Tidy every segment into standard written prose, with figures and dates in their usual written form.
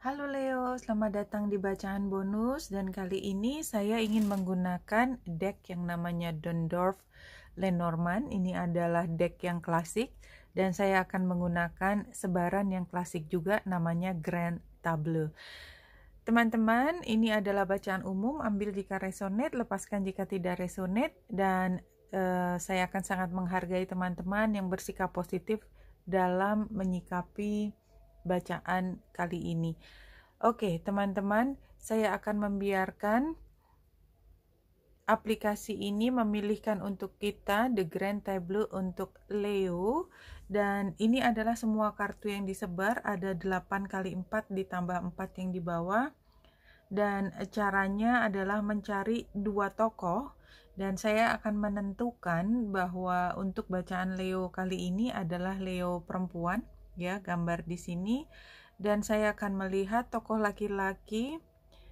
Halo Leo, selamat datang di bacaan bonus dan kali ini saya ingin menggunakan deck yang namanya Dondorf Lenormand. Ini adalah deck yang klasik dan saya akan menggunakan sebaran yang klasik juga namanya Grand Table. Teman-teman, ini adalah bacaan umum, ambil jika resonate, lepaskan jika tidak resonate, dan saya akan sangat menghargai teman-teman yang bersikap positif dalam menyikapi bacaan kali ini. Oke, teman-teman, saya akan membiarkan aplikasi ini memilihkan untuk kita The Grand Table untuk Leo, dan ini adalah semua kartu yang disebar, ada 8 kali 4 ditambah 4 yang di bawah, dan caranya adalah mencari 2 tokoh, dan saya akan menentukan bahwa untuk bacaan Leo kali ini adalah Leo perempuan, ya, gambar di sini, dan saya akan melihat tokoh laki-laki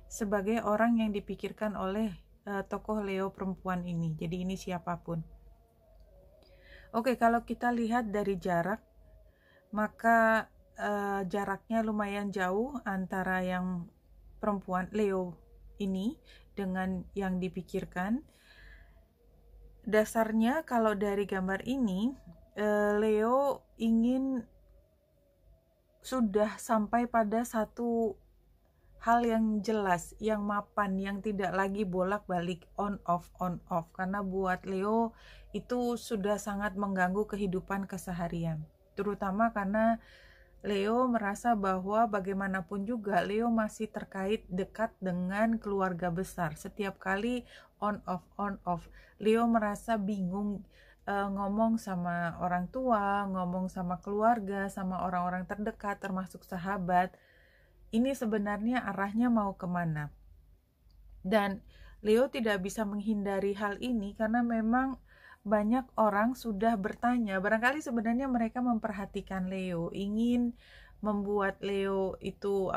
sebagai orang yang dipikirkan oleh tokoh Leo perempuan ini. Jadi ini siapapun. Oke, kalau kita lihat dari jarak, maka jaraknya lumayan jauh antara yang perempuan Leo ini dengan yang dipikirkan. Dasarnya kalau dari gambar ini, Leo ingin sudah sampai pada satu hal yang jelas, yang mapan, yang tidak lagi bolak-balik on off, karena buat Leo itu sudah sangat mengganggu kehidupan keseharian, terutama karena Leo merasa bahwa bagaimanapun juga Leo masih terkait dekat dengan keluarga besar. Setiap kali on off, Leo merasa bingung ngomong sama orang tua, ngomong sama keluarga, sama orang-orang terdekat termasuk sahabat. Ini sebenarnya arahnya mau kemana? Dan Leo tidak bisa menghindari hal ini karena memang banyak orang sudah bertanya, barangkali sebenarnya mereka memperhatikan Leo, ingin membuat Leo itu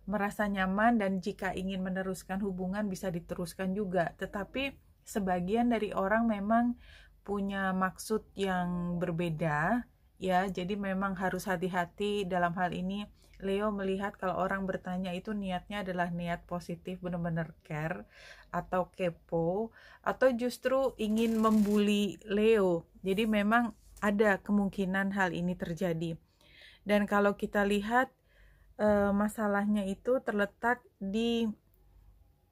merasa nyaman, dan jika ingin meneruskan hubungan bisa diteruskan juga. Tetapi sebagian dari orang memang punya maksud yang berbeda, ya, jadi memang harus hati-hati dalam hal ini. Leo melihat kalau orang bertanya itu niatnya adalah niat positif, benar-benar care atau kepo, atau justru ingin membuli Leo. Jadi memang ada kemungkinan hal ini terjadi. Dan kalau kita lihat masalahnya itu terletak di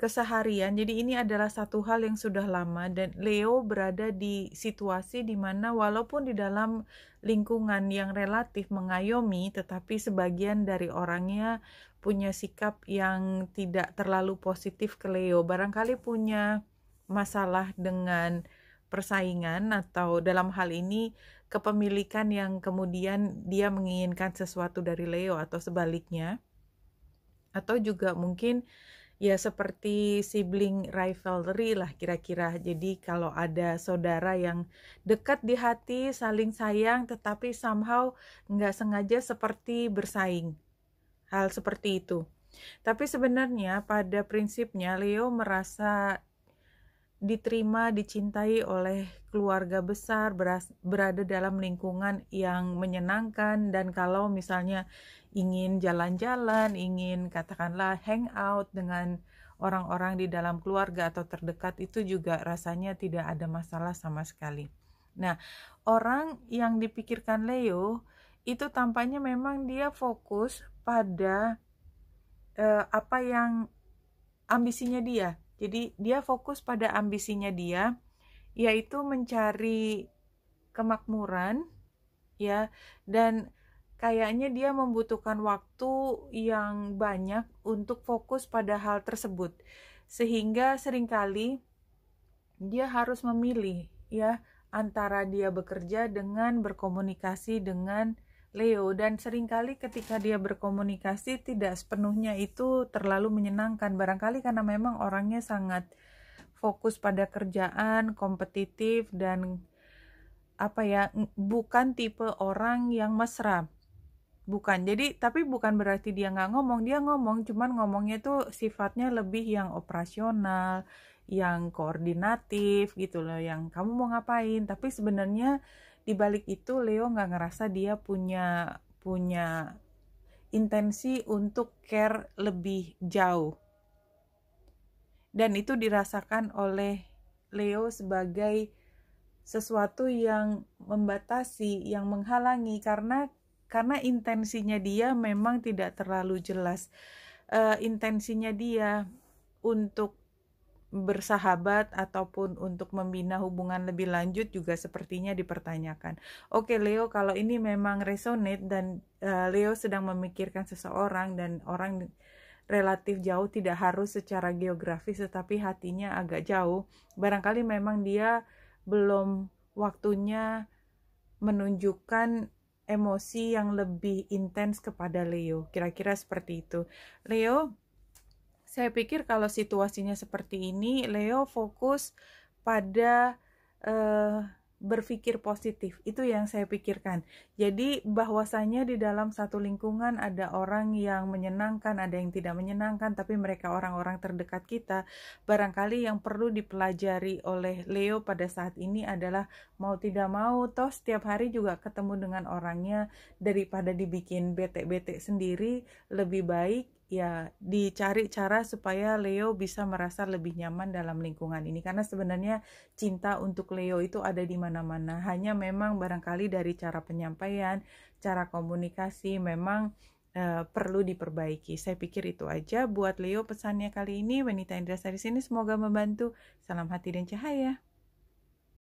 keseharian. Jadi ini adalah satu hal yang sudah lama, dan Leo berada di situasi di mana walaupun di dalam lingkungan yang relatif mengayomi, tetapi sebagian dari orangnya punya sikap yang tidak terlalu positif ke Leo. Barangkali punya masalah dengan persaingan, atau dalam hal ini kepemilikan yang kemudian dia menginginkan sesuatu dari Leo, atau sebaliknya. Atau juga mungkin ya seperti sibling rivalry lah kira-kira. Jadi kalau ada saudara yang dekat di hati, saling sayang, tetapi somehow nggak sengaja seperti bersaing. Hal seperti itu. Tapi sebenarnya pada prinsipnya Leo merasa diterima, dicintai oleh keluarga besar, berada dalam lingkungan yang menyenangkan, dan kalau misalnya ingin jalan-jalan, ingin katakanlah hangout dengan orang-orang di dalam keluarga atau terdekat, itu juga rasanya tidak ada masalah sama sekali. Nah, orang yang dipikirkan Leo itu tampaknya memang dia fokus pada apa yang ambisinya dia. Jadi dia fokus pada ambisinya dia, yaitu mencari kemakmuran, ya, dan kayaknya dia membutuhkan waktu yang banyak untuk fokus pada hal tersebut, sehingga seringkali dia harus memilih, ya, antara dia bekerja dengan berkomunikasi dengan Leo, dan seringkali ketika dia berkomunikasi tidak sepenuhnya itu terlalu menyenangkan, barangkali karena memang orangnya sangat fokus pada kerjaan, kompetitif, dan bukan tipe orang yang mesra. Bukan, jadi tapi bukan berarti dia nggak ngomong, dia ngomong, cuman ngomongnya tuh sifatnya lebih yang operasional, yang koordinatif gitu loh, yang kamu mau ngapain. Tapi sebenarnya di balik itu Leo nggak ngerasa dia punya intensi untuk care lebih jauh. Dan itu dirasakan oleh Leo sebagai sesuatu yang membatasi, yang menghalangi, karena intensinya dia memang tidak terlalu jelas. Intensinya dia untuk bersahabat ataupun untuk membina hubungan lebih lanjut juga sepertinya dipertanyakan. Oke Leo, kalau ini memang resonate dan Leo sedang memikirkan seseorang dan orang relatif jauh, tidak harus secara geografis tetapi hatinya agak jauh, barangkali memang dia belum waktunya menunjukkan emosi yang lebih intens kepada Leo. Kira-kira seperti itu. Leo, saya pikir kalau situasinya seperti ini, Leo fokus pada berpikir positif. Itu yang saya pikirkan. Jadi bahwasanya di dalam satu lingkungan ada orang yang menyenangkan, ada yang tidak menyenangkan, tapi mereka orang-orang terdekat kita. Barangkali yang perlu dipelajari oleh Leo pada saat ini adalah mau tidak mau, toh setiap hari juga ketemu dengan orangnya, daripada dibikin bete-bete sendiri, lebih baik ya dicari cara supaya Leo bisa merasa lebih nyaman dalam lingkungan ini. Karena sebenarnya cinta untuk Leo itu ada di mana-mana. Hanya memang barangkali dari cara penyampaian, cara komunikasi memang perlu diperbaiki. Saya pikir itu aja buat Leo pesannya kali ini. Wanita Indrasari sini semoga membantu. Salam hati dan cahaya.